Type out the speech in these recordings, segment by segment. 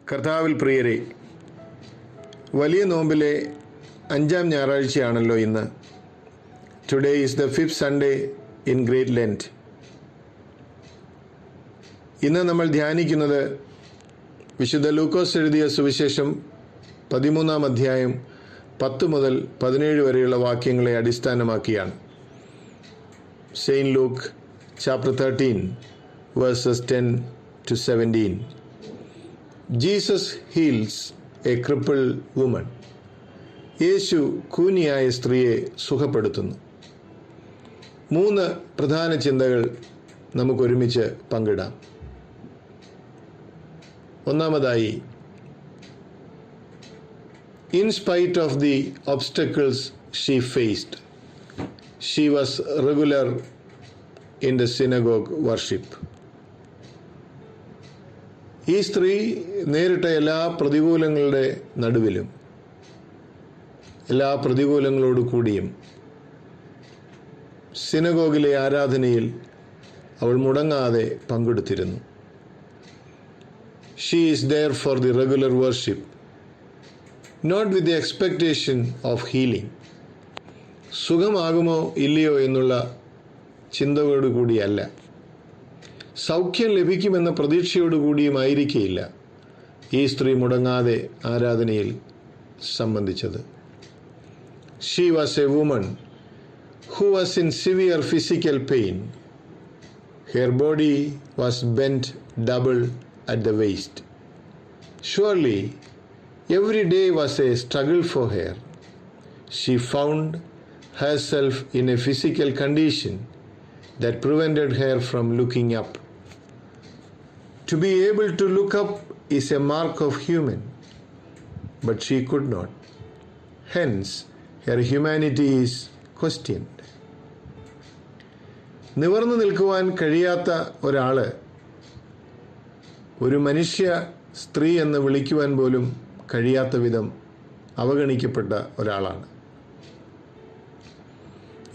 കർത്താവിൽ പ്രിയരെ, വലിയ നോമ്പിലെ 5-ാം ഞായറാഴ്ചയാണല്ലോ ഇന്ന്. Today is the 5th Sunday in great lent. ഇന്ന് നമ്മൾ ധ്യാനിക്കുന്നത് വിശുദ്ധ ലൂക്കോസ് എഴുതിയ സുവിശേഷം 13-ാം അധ്യായം 10 മുതൽ 17 വരെയുള്ള വാക്യങ്ങളെ അടിസ്ഥാനമാക്കിയാണ്. Saint Luke chapter 13 verses 10 to 17. Jesus heals a crippled woman. യേശു കൂനിയായ സ്ത്രീയെ സുഖപ്പെടുത്തുന്നു. 3 പ്രധാന ചിന്തകൾ നമുക്കൊരുമിച്ച് പങ്കിടാം. ഒന്നാമതായി, in spite of the obstacles she faced, she was regular in the synagogue worship. ഈ സ്ത്രീ നേരിട്ട എല്ലാ പ്രതികൂലങ്ങളുടെ നടുവിലും, എല്ലാ പ്രതികൂലങ്ങളോടു കൂടിയും സിനഗോഗിലെ ആരാധനയിൽ അവൾ മുടങ്ങാതെ പങ്കെടുത്തിരുന്നു. She is there for the regular worship, not with the expectation of healing. സുഖമാകുമോ ഇല്ലയോ എന്നുള്ള ചിന്തയോടുകൂടിയല്ല, സൗഖ്യം ലഭിക്കുമെന്ന പ്രതീക്ഷയോടുകൂടിയുമായിരിക്കുകയില്ല ഈ സ്ത്രീ മുടങ്ങാതെ ആരാധനയിൽ സംബന്ധിച്ചത്. She was a woman who was in severe physical pain. Her body was bent double at the waist. Surely every day was a struggle for her. She found herself in a physical condition that prevented her from looking up. To be able to look up is a mark of human, but she could not. Hence, her humanity is questioned. നിവർന്നു നിൽക്കുവാൻ കഴിയാത്ത ഒരാള് ഒരു മനുഷ്യ സ്ത്രീ എന്ന് വിളിക്കുവാൻ പോലും കഴിയാത്ത വിധം അവഗണിക്കപ്പെട്ട ഒരാളാണ്.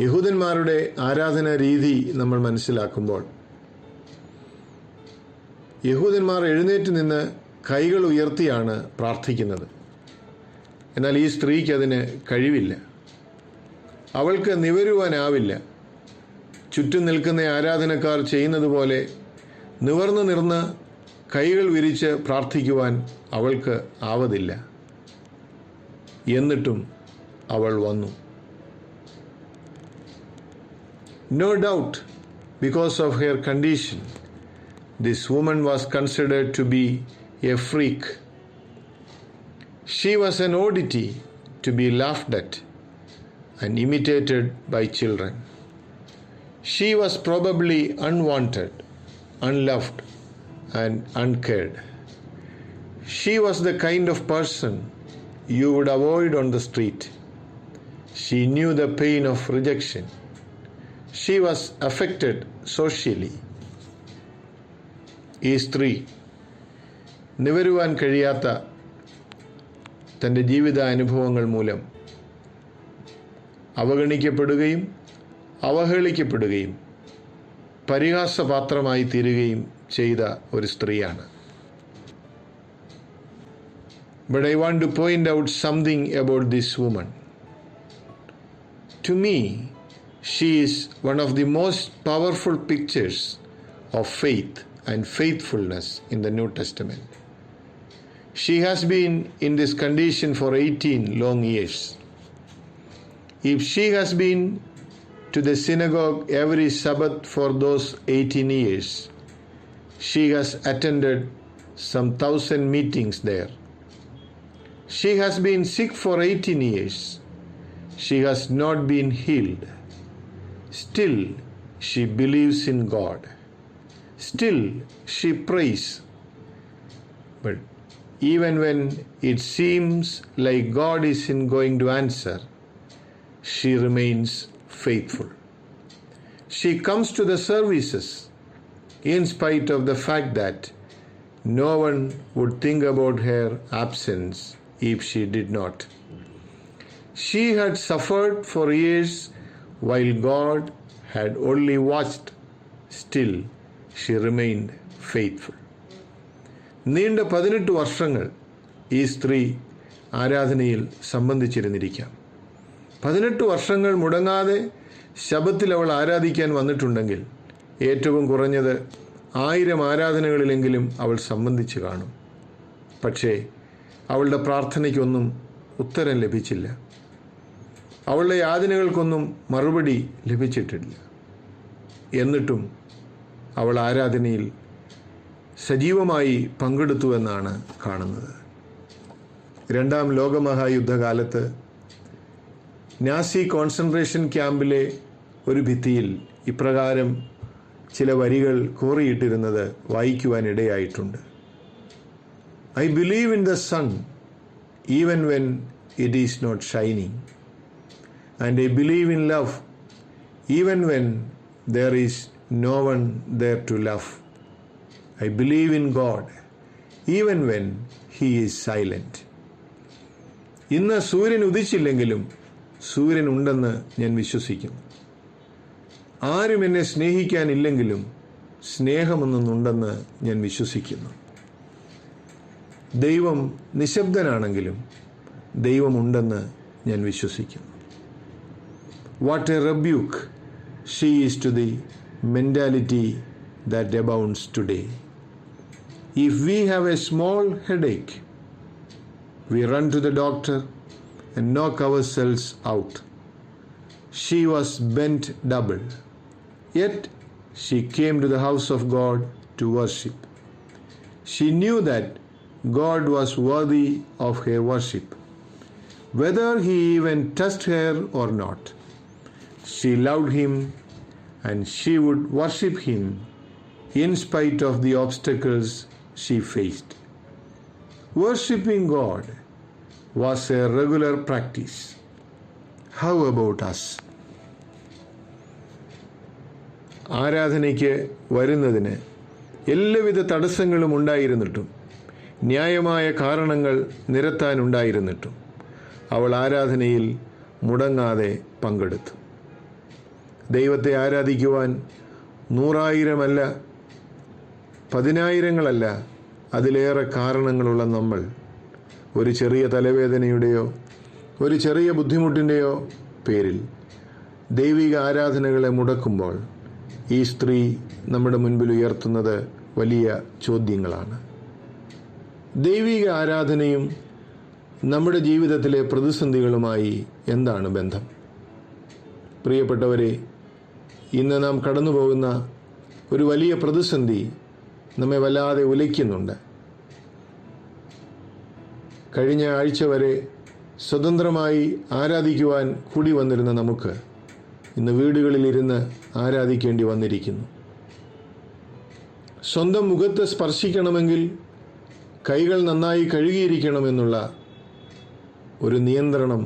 യഹൂദന്മാരുടെ ആരാധനാ രീതി നമ്മൾ മനസ്സിലാക്കുമ്പോൾ, യഹൂദന്മാർ എഴുന്നേറ്റ് നിന്ന് കൈകൾ ഉയർത്തിയാണ് പ്രാർത്ഥിക്കുന്നത്. എന്നാൽ ഈ സ്ത്രീക്ക് അതിന് കഴിവില്ല, അവൾക്ക് നിവരുവാനാവില്ല. ചുറ്റും നിൽക്കുന്ന ആരാധനക്കാർ ചെയ്യുന്നത് പോലെ നിവർന്നു നിർന്ന് കൈകൾ വിരിച്ച് പ്രാർത്ഥിക്കുവാൻ അവൾക്ക് ആവതില്ല. എന്നിട്ടും അവൾ വന്നു. No doubt, because of her condition, this woman was considered to be a freak. She was an oddity to be laughed at and imitated by children. She was probably unwanted, unloved, and uncared. She was the kind of person you would avoid on the street. She knew the pain of rejection. She was affected socially. ഈ സ്ത്രീ നിവരുവാൻ കഴിയാത്ത തൻ്റെ ജീവിത അനുഭവങ്ങൾ മൂലം അവഗണിക്കപ്പെടുകയും അവഹേളിക്കപ്പെടുകയും പരിഹാസപാത്രമായി തീരുകയും ചെയ്ത ഒരു സ്ത്രീയാണ്. But I want to point out something about this woman. To me, she is one of the most powerful pictures of faith and faithfulness in the New Testament. She has been in this condition for 18 long years. If she has been to the synagogue every Sabbath for those 18 years, she has attended some 1,000 meetings there. She has been sick for 18 years. She has not been healed. Still, she believes in God. Still, she prays. But even when it seems like God isn't going to answer, she remains faithful. She comes to the services in spite of the fact that no one would think about her absence if she did not. She had suffered for years while God had only watched. Still, she remained faithful. നീണ്ട 18 വർഷങ്ങൾ ഈ സ്ത്രീ ആരാധനയിൽ സംബന്ധിച്ചിരുന്നിരിക്കാം. 18 വർഷങ്ങൾ മുടങ്ങാതെ ശബത്തിൽ അവൾ ആരാധിക്കാൻ വന്നിട്ടുണ്ടെങ്കിൽ ഏറ്റവും കുറഞ്ഞത് 1000 ആരാധനകളിലെങ്കിലും അവൾ സംബന്ധിച്ച് കാണും. പക്ഷേ അവളുടെ പ്രാർത്ഥനയ്ക്കൊന്നും ഉത്തരം ലഭിച്ചില്ല. അവളുടെ യാതനകൾക്കൊന്നും മറുപടി ലഭിച്ചിട്ടില്ല. എന്നിട്ടും അവൾ ആരാധനയിൽ സജീവമായി പങ്കെടുത്തുവെന്നാണ് കാണുന്നത്. 2ാം ലോകമഹായുദ്ധകാലത്ത് നാസി കോൺസെൻട്രേഷൻ ക്യാമ്പിലെ ഒരു ഭിത്തിയിൽ ഇപ്രകാരം ചില വരികൾ കോറിയിട്ടിരുന്നത് വായിക്കുവാനിടയായിട്ടുണ്ട്. I believe in the sun even when it is not shining, and I believe in love even when there is no one there to love. I believe in God even when he is silent. ഇന്ന് സൂര്യൻ ഉദിച്ചില്ലെങ്കിലും സൂര്യൻ ഉണ്ടെന്ന് ഞാൻ വിശ്വസിക്കുന്നു. ആരും എന്നെ സ്നേഹിക്കാനില്ലെങ്കിലും സ്നേഹമൊന്നുണ്ടെന്ന് ഞാൻ വിശ്വസിക്കുന്നു. ദൈവം നിശബ്ദനാണെങ്കിലും ദൈവമുണ്ടെന്ന് ഞാൻ വിശ്വസിക്കുന്നു. What a rebuke she is to the mentality that abounds today. If we have a small headache, we run to the doctor and knock ourselves out. She was bent double, yet she came to the house of God to worship. She knew that God was worthy of her worship, whether he even touched her or not. She loved him and she would worship him in spite of the obstacles she faced. Worshipping God was a regular practice. How about us? ആരാധനയ്ക്ക് വരുന്നതിന് എല്ലാവിധ തടസ്സങ്ങളും ഉണ്ടായിരുന്നിട്ടും ന്യായമായ കാരണങ്ങൾ നിരത്താനുണ്ടായിരുന്നിട്ടും അവൾ ആരാധനയിൽ മുടങ്ങാതെ പങ്കെടുത്തു. ദൈവത്തെ ആരാധിക്കുവാൻ 100,000 10,000 അതിലേറെ കാരണങ്ങളുള്ള നമ്മൾ ഒരു ചെറിയ തലവേദനയുടെയോ ഒരു ചെറിയ ബുദ്ധിമുട്ടിൻ്റെയോ പേരിൽ ദൈവിക ആരാധനകളെ മുടക്കുമ്പോൾ ഈ സ്ത്രീ നമ്മുടെ മുൻപിൽ ഉയർത്തുന്നത് വലിയ ചോദ്യങ്ങളാണ്. ദൈവിക ആരാധനയും നമ്മുടെ ജീവിതത്തിലെ പ്രതിസന്ധികളുമായി എന്താണ് ബന്ധം? പ്രിയപ്പെട്ടവരെ, ഇന്ന് നാം കടന്നു പോകുന്ന ഒരു വലിയ പ്രതിസന്ധി നമ്മെ വല്ലാതെ ഉലയ്ക്കുന്നുണ്ട്. കഴിഞ്ഞ ആഴ്ച വരെ സ്വതന്ത്രമായി ആരാധിക്കുവാൻ കൂടി വന്നിരുന്ന നമുക്ക് ഇന്ന് വീടുകളിലിരുന്ന് ആരാധിക്കേണ്ടി വന്നിരിക്കുന്നു. സ്വന്തം മുഖത്ത് സ്പർശിക്കണമെങ്കിൽ കൈകൾ നന്നായി കഴുകിയിരിക്കണമെന്നുള്ള ഒരു നിയന്ത്രണം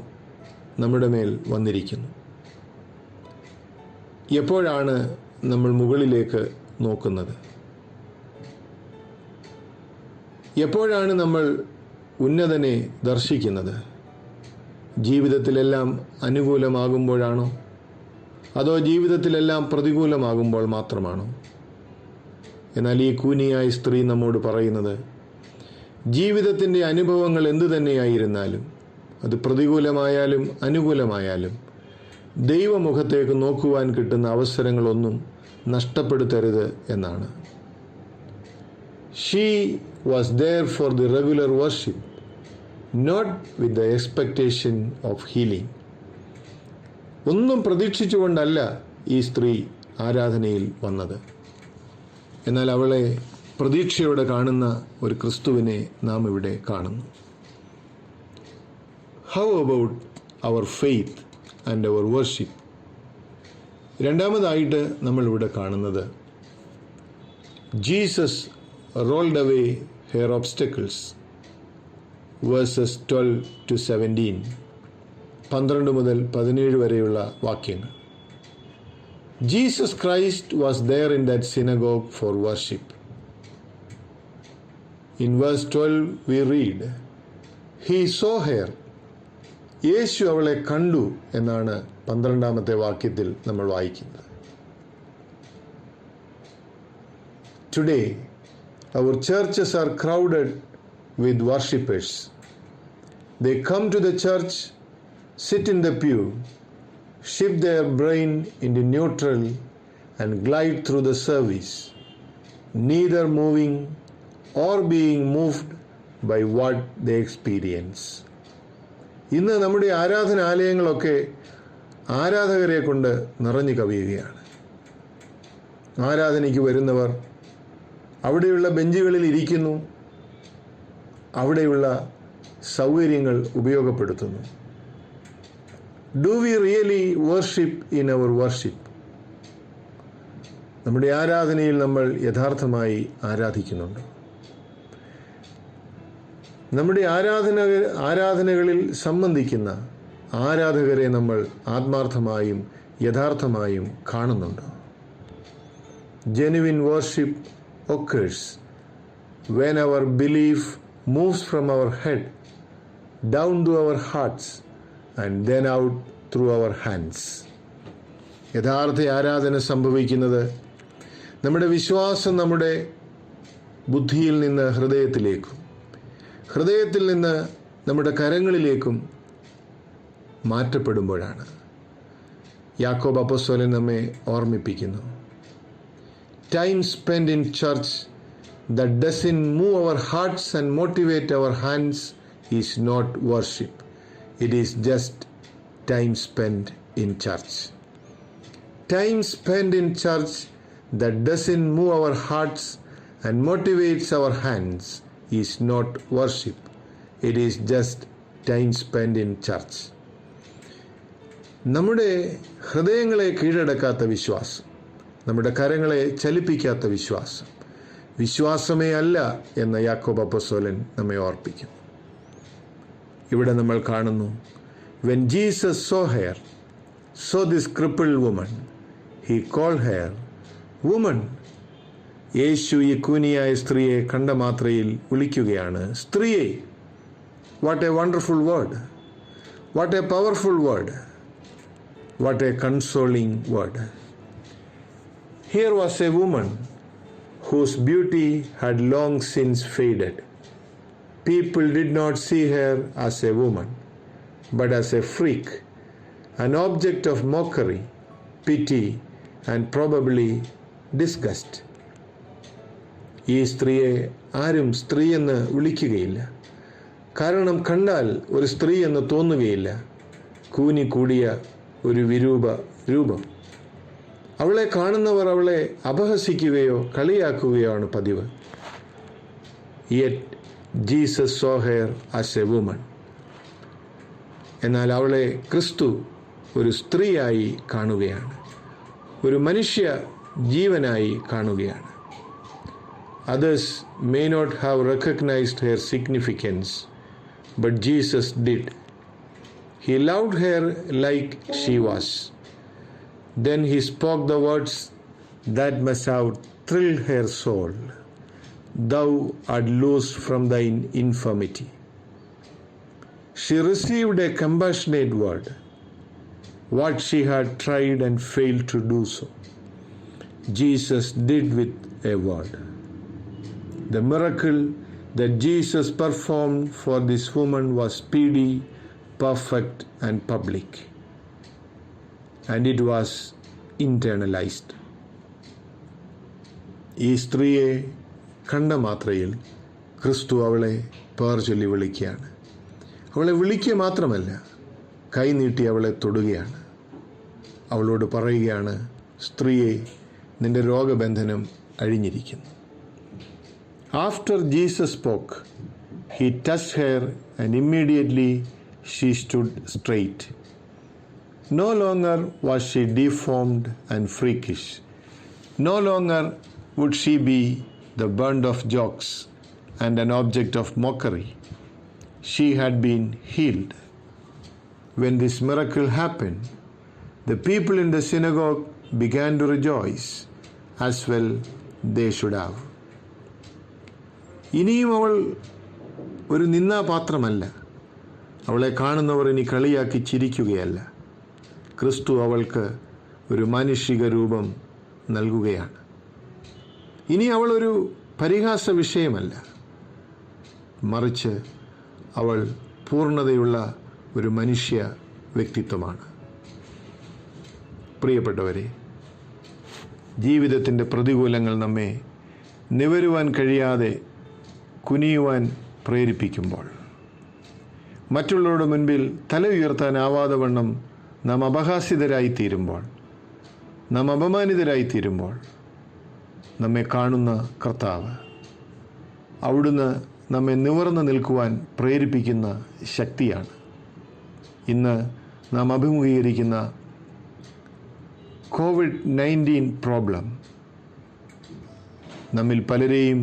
നമ്മുടെ മേൽ വന്നിരിക്കുന്നു. എപ്പോഴാണ് നമ്മൾ മുകളിലേക്ക് നോക്കുന്നത്? എപ്പോഴാണ് നമ്മൾ ഉന്നതനെ ദർശിക്കുന്നത്? ജീവിതത്തിലെല്ലാം അനുകൂലമാകുമ്പോഴാണോ? അതോ ജീവിതത്തിലെല്ലാം പ്രതികൂലമാകുമ്പോൾ മാത്രമാണോ? എന്നാൽ ഈ കൂനിയായ സ്ത്രീ നമ്മോട് പറയുന്നത്, ജീവിതത്തിൻ്റെ അനുഭവങ്ങൾ എന്തു തന്നെയായിരുന്നാലും, അത് പ്രതികൂലമായാലും അനുകൂലമായാലും, ദൈവമുഖത്തേക്ക് നോക്കുവാൻ കിട്ടുന്ന അവസരങ്ങളൊന്നും നഷ്ടപ്പെടുത്തരുത് എന്നാണ്. She was there for the regular worship, not with the expectation of healing. ഒന്നും പ്രതീക്ഷിച്ചുകൊണ്ടല്ല ഈ സ്ത്രീ ആരാധനയിൽ വന്നത്. എന്നാൽ അവളെ പ്രതീക്ഷയോടെ കാണുന്ന ഒരു ക്രിസ്തുവിനെ നാം ഇവിടെ കാണുന്നു. How about our faith and our worship? രണ്ടാമതായിട്ട് നമ്മൾ ഇവിടെ കാണുന്നത്, Jesus rolled away her obstacles. Verses 12 to 17, 12 മുതൽ 17 വരെയുള്ള വാക്യങ്ങൾ. Jesus Christ was there in that synagogue for worship. In verse 12 we read, He saw her. യേശു അവളെ കണ്ടു എന്നാണ് 12ാമത്തെ വാക്യത്തിൽ നമ്മൾ വായിക്കുന്നത്. Today Our churches are crowded with worshippers. They come to the church, sit in the pew, shift their brain into neutral and glide through the service, neither moving or being moved by what they experience. ഇന്ന് നമ്മുടെ ആരാധനാലയങ്ങളൊക്കെ ആരാധകരെ കൊണ്ട് നിറഞ്ഞു കവിയുകയാണ്. ആരാധനയ്ക്ക് വരുന്നവർ അവിടെയുള്ള ബെഞ്ചുകളിൽ ഇരിക്കുന്നു, അവിടെയുള്ള സൗകര്യങ്ങൾ ഉപയോഗപ്പെടുത്തുന്നു. Do we really worship in our worship? നമ്മുടെ ആരാധനയിൽ നമ്മൾ യഥാർത്ഥമായി ആരാധിക്കുന്നുണ്ട്. നമ്മുടെ ആരാധനകളിൽ സംബന്ധിക്കുന്ന ആരാധകരെ നമ്മൾ ആത്മാർത്ഥമായും യഥാർത്ഥമായും കാണുന്നുണ്ട്. Genuine worship occurs when our belief moves from our head down to our hearts and then out through our hands. യഥാർത്ഥ ആരാധന സംഭവിക്കുന്നത് നമ്മുടെ വിശ്വാസം നമ്മുടെ ബുദ്ധിയിൽ നിന്ന് ഹൃദയത്തിലേക്കും ഹൃദയത്തിൽ നിന്ന് നമ്മുടെ കരങ്ങളിലേക്കും മാറ്റപ്പെടുമ്പോഴാണ്. യാക്കോബ് അപ്പോസ്തലൻ നമ്മെ ഓർമ്മിപ്പിക്കുന്നു, time spent in church that doesn't move our hearts and motivate our hands is not worship. It is just time spent in church. Time spent in church that doesn't move our hearts and motivates our hands is not worship. It is just time spent in church. നമ്മുടെ ഹൃദയങ്ങളെ കീഴടക്കാത്ത വിശ്വാസം, നമ്മുടെ കരങ്ങളെ ചലിപ്പിക്കാത്ത വിശ്വാസം, വിശ്വാസമേ അല്ല എന്ന് യാക്കോബ് അപ്പോസ്തലൻ നമ്മെ ഓർപ്പിക്കും. ഇവിടെ നമ്മൾ കാണുന്നു, when Jesus saw this crippled woman, he called her woman. യേശു ഈ കൂനിയായ സ്ത്രീയെ കണ്ട മാത്രയിൽ വിളിക്കുകയാണ് സ്ത്രീയെ. What a wonderful word, what a powerful word, what a consoling word. Here was a woman whose beauty had long since faded. People did not see her as a woman, but as a freak, an object of mockery, pity, and probably disgust. ഈ സ്ത്രീയെ ആരും സ്ത്രീയെന്ന് വിളിക്കുകയില്ല, കാരണം കണ്ടാൽ ഒരു സ്ത്രീ എന്ന് തോന്നുകയില്ല. കൂനി കൂടിയ ഒരു രൂപം. അവളെ കാണുന്നവർ അവളെ അപഹസിക്കുകയോ കളിയാക്കുകയോ ആണ് പതിവ്. Yet Jesus saw her as a woman. എന്നാൽ അവളെ ക്രിസ്തു ഒരു സ്ത്രീയായി കാണുകയാണ്, ഒരു മനുഷ്യ ജീവനായി കാണുകയാണ്. Others may not have recognized her significance, but Jesus did. He loved her like she was. Then he spoke the words that must have thrilled her soul. Thou art loosed from thine infirmity. She received a compassionate word, what she had tried and failed to do so. Jesus did with a word. The miracle that Jesus performed for this woman was speedy, perfect, and public. And it was internalized. ഈ സ്ത്രീയെ കണ്ട മാത്രയിൽ ക്രിസ്തു അവളെ പേർ ചൊല്ലി വിളിക്കുകയാണ്. അവളെ വിളിക്കുക മാത്രമല്ല, കൈനീട്ടി അവളെ തൊടുകയാണ്. അവളോട് പറയുകയാണ്, സ്ത്രീയെ, നിന്റെ രോഗബന്ധനം അഴിഞ്ഞിരിക്കുന്നു. After Jesus spoke, he touched her and immediately she stood straight. No longer was she deformed and freakish. No longer would she be the butt of jokes and an object of mockery. She had been healed. When this miracle happened, the people in the synagogue began to rejoice, as well they should have. ഇനിയും അവൾ ഒരു നിന്ദാപാത്രമല്ല. അവളെ കാണുന്നവർ ഇനി കളിയാക്കി ചിരിക്കുകയല്ല. ക്രിസ്തു അവൾക്ക് ഒരു മാനുഷിക രൂപം നൽകുകയാണ്. ഇനി അവൾ ഒരു പരിഹാസ വിഷയമല്ല, മറിച്ച് അവൾ പൂർണ്ണതയുള്ള ഒരു മനുഷ്യ വ്യക്തിത്വമാണ്. പ്രിയപ്പെട്ടവരെ, ജീവിതത്തിൻ്റെ പ്രതികൂലങ്ങൾ നമ്മെ നിവരുവാൻ കഴിയാതെ കുനിയുവാൻ പ്രേരിപ്പിക്കുമ്പോൾ, മറ്റുള്ളവരുടെ മുൻപിൽ തല ഉയർത്താനാവാതെ വണ്ണം നാം അപഹാസ്യതരായിത്തീരുമ്പോൾ, നാം അപമാനിതരായിത്തീരുമ്പോൾ, നമ്മെ കാണുന്ന കർത്താവ് അവിടുന്ന് നമ്മെ നിവർന്നു നിൽക്കുവാൻ പ്രേരിപ്പിക്കുന്ന ശക്തിയാണ്. ഇന്ന് നാം അഭിമുഖീകരിക്കുന്ന COVID-19 പ്രോബ്ലം നമ്മിൽ പലരെയും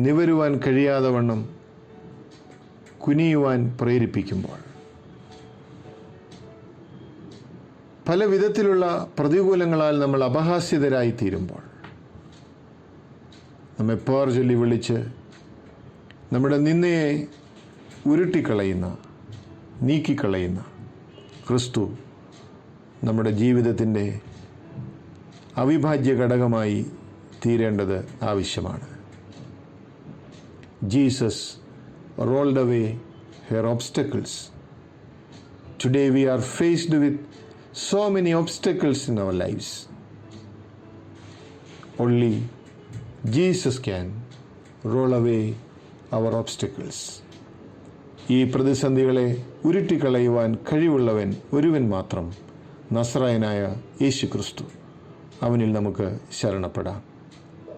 നിവരുവാൻ കഴിയാതെ വണ്ണം കുനിയുവാൻ പ്രേരിപ്പിക്കുമ്പോൾ, പല വിധത്തിലുള്ള പ്രതികൂലങ്ങളാൽ നമ്മൾ അപഹാസ്യതരായിത്തീരുമ്പോൾ, നമ്മെ പേർ ചൊല്ലി വിളിച്ച് നമ്മുടെ നിന്നയെ ഉരുട്ടിക്കളയുന്ന, നീക്കിക്കളയുന്ന ക്രിസ്തു നമ്മുടെ ജീവിതത്തിൻ്റെ അവിഭാജ്യ ഘടകമായി തീരേണ്ടത് ആവശ്യമാണ്. Jesus rolled away her obstacles. Today we are faced with so many obstacles in our lives. Only Jesus can roll away our obstacles. ഈ പ്രതിസന്ധികളെ ഉരുട്ടിക്കളയുവാൻ കഴിവുള്ളവൻ ഒരുവൻ മാത്രം, നസ്രായനായ യേശു ക്രിസ്തു. അവനിൽ നമുക്ക് ശരണപ്പെടാം.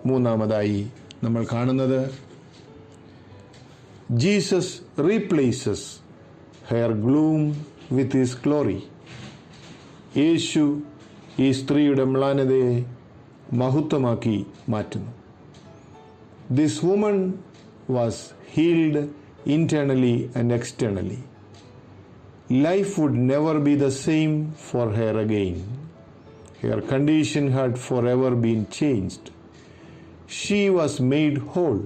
മൂന്നാമതായി നമ്മൾ കാണുന്നത്, Jesus replaces her gloom with his glory. യേശു ഈ സ്ത്രീയുടെ മ്ലാനതയെ മഹത്വമാക്കി മാറ്റുന്നു. This woman was healed internally and externally. Life would never be the same for her again. Her condition had forever been changed. She was made whole.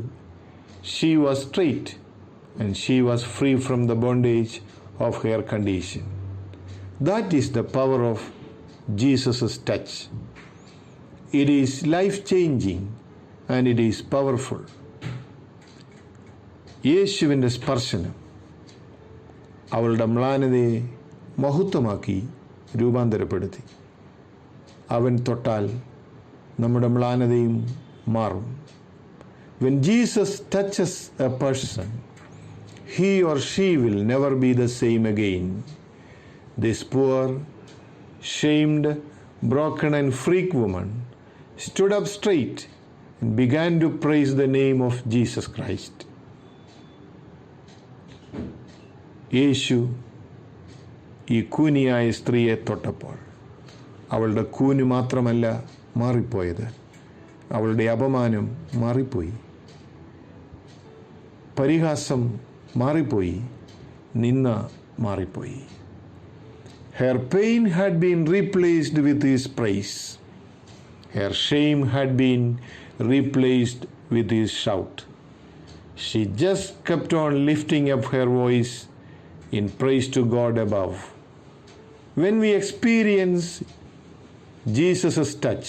She was straight, and she was free from the bondage of her condition. That is the power of Jesus' touch. It is life-changing and it is powerful. യേശുവിൻ്റെ സ്പർശനം അവളുടെ മ്ലാനതയെ മഹത്വമാക്കി രൂപാന്തരപ്പെടുത്തി. അവൻ തൊട്ടാൽ നമ്മുടെ മ്ലാനതയും മാറും. When Jesus touches a person, he or she will never be the same again. This poor, shamed, broken and freak woman stood up straight and began to praise the name of Jesus Christ. യേശു ഈ കൂനിയായ സ്ത്രീയെ തൊട്ടപ്പോൾ അവളുടെ കൂന് മാത്രമല്ല മാറിപ്പോയത്, അവളുടെ അപമാനം മാറിപ്പോയി, പരിഹാസം മാറിപ്പോയി, നിന്ന മാറിപ്പോയി. Her pain had been replaced with his praise. Her shame had been replaced with his shout. She just kept on lifting up her voice in praise to God above. When we experience Jesus' touch,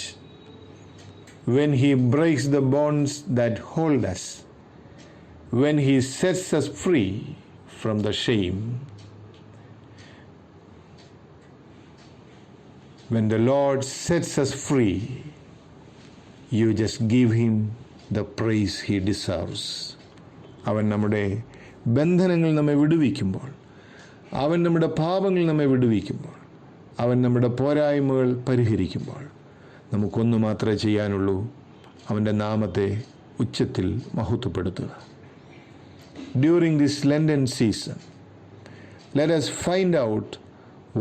when he breaks the bonds that hold us, when he sets us free from the shame, when the Lord sets us free, you just give him the praise he deserves. അവൻ നമ്മുടെ ബന്ധനങ്ങൾ നമ്മെ വിടുവിക്കുമ്പോൾ, അവൻ നമ്മുടെ പാപങ്ങൾ നമ്മെ വിടുവിക്കുമ്പോൾ, അവൻ നമ്മുടെ പോരായ്മകൾ പരിഹരിക്കുമ്പോൾ, നമുക്കൊന്നു മാത്രമേ ചെയ്യാനുള്ളൂ, അവൻ്റെ നാമത്തെ ഉച്ചത്തിൽ മഹത്വപ്പെടുത്തുക. During this Lenten season, let us find out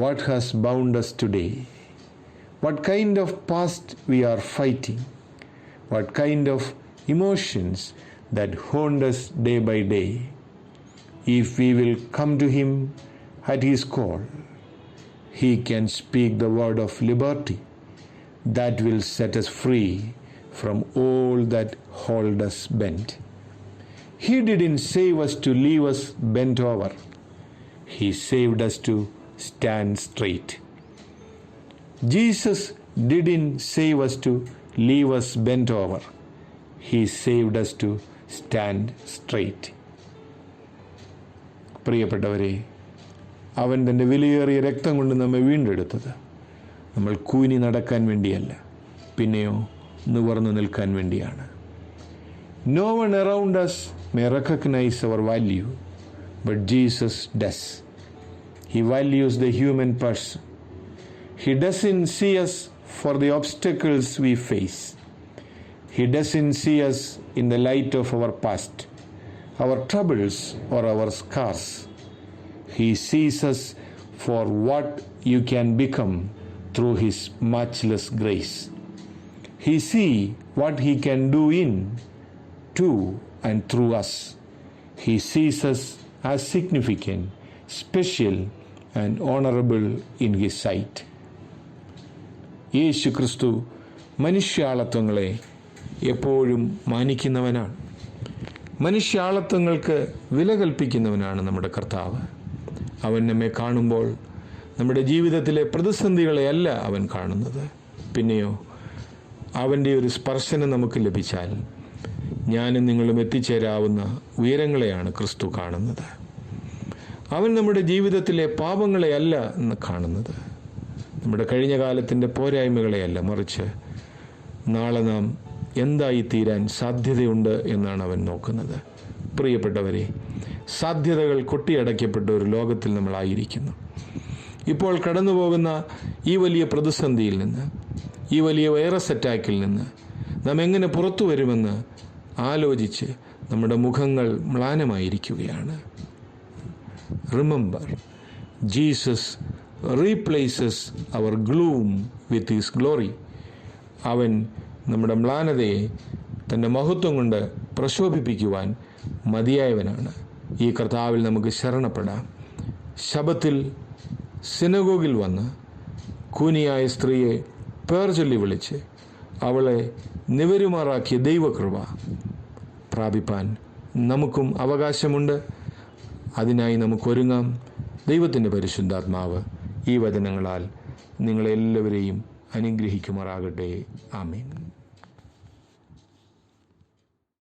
what has bound us today, what kind of past we are fighting, what kind of emotions that haunt us day by day. If we will come to him at his call, he can speak the word of liberty that will set us free from all that hold us bent. He didn't save us to leave us bent over. He saved us to stand straight. Jesus didn't save us to leave us bent over. He saved us to stand straight. പ്രിയപ്പെട്ടവരെ, അവൻ തൻ്റെ വിലയേറിയ രക്തം കൊണ്ട് നമ്മെ വീണ്ടെടുത്തത് നമ്മൾ കൂനി നടക്കാൻ വേണ്ടിയല്ല, പിന്നെയോ നിവർന്നു നിൽക്കാൻ വേണ്ടിയാണ്. No one around us may recognize our value, but Jesus does. He values the human person. He doesn't see us for the obstacles we face. He doesn't see us in the light of our past, our troubles, or our scars. He sees us for what you can become through His matchless grace. He sees what He can do in, to, and through us. He sees us as significant, special, and honorable in His sight. യേശു ക്രിസ്തു മനുഷ്യാളത്വങ്ങളെ എപ്പോഴും മാനിക്കുന്നവനാണ്. മനുഷ്യാളത്വങ്ങൾക്ക് വില കൽപ്പിക്കുന്നവനാണ് നമ്മുടെ കർത്താവ്. അവൻ നമ്മെ കാണുമ്പോൾ നമ്മുടെ ജീവിതത്തിലെ പ്രതിസന്ധികളെയല്ല അവൻ കാണുന്നത്, പിന്നെയോ അവൻ്റെ ഒരു സ്പർശനം നമുക്ക് ലഭിച്ചാൽ ഞാനും നിങ്ങളും എത്തിച്ചേരാവുന്ന ഉയരങ്ങളെയാണ് ക്രിസ്തു കാണുന്നത്. അവൻ നമ്മുടെ ജീവിതത്തിലെ പാപങ്ങളെയല്ല കാണുന്നത്, നമ്മുടെ കഴിഞ്ഞ കാലത്തിൻ്റെ പോരായ്മകളെയല്ല, മറിച്ച് നാളെ നാം എന്തായി തീരാൻ സാധ്യതയുണ്ട് എന്നാണ് അവൻ നോക്കുന്നത്. പ്രിയപ്പെട്ടവരെ, സാധ്യതകൾ കൊട്ടിയടയ്ക്കപ്പെട്ട ഒരു ലോകത്തിൽ നമ്മളായിരിക്കുന്നു. ഇപ്പോൾ കടന്നു പോകുന്ന ഈ വലിയ പ്രതിസന്ധിയിൽ നിന്ന്, ഈ വലിയ വൈറസ് അറ്റാക്കിൽ നിന്ന് നാം എങ്ങനെ പുറത്തു വരുമെന്ന് ആലോചിച്ച് നമ്മുടെ മുഖങ്ങൾ മ്ലാനമായിരിക്കുകയാണ്. Remember, Jesus replaces our gloom with his glory. അവൻ നമ്മുടെ മ്ലാനതയെ തൻ്റെ മഹത്വം കൊണ്ട് പ്രശോഭിപ്പിക്കുവാൻ മതിയായവനാണ്. ഈ കർത്താവിൽ നമുക്ക് ശരണപ്പെടാം. ശബത്തിൽ സിനഗോഗിൽ വന്ന് കൂനിയായ സ്ത്രീയെ പേർ ചൊല്ലി വിളിച്ച് അവളെ നിവരുമാറാക്കിയ ദൈവകൃപ പ്രാപിപ്പാൻ നമുക്കും അവകാശമുണ്ട്. അതിനായി നമുക്കൊരുങ്ങാം. ദൈവത്തിൻ്റെ പരിശുദ്ധാത്മാവ് ഈ വചനങ്ങളാൽ നിങ്ങളെല്ലാവരെയും അനുഗ്രഹിക്കുമാറാകട്ടെ. ആമേൻ.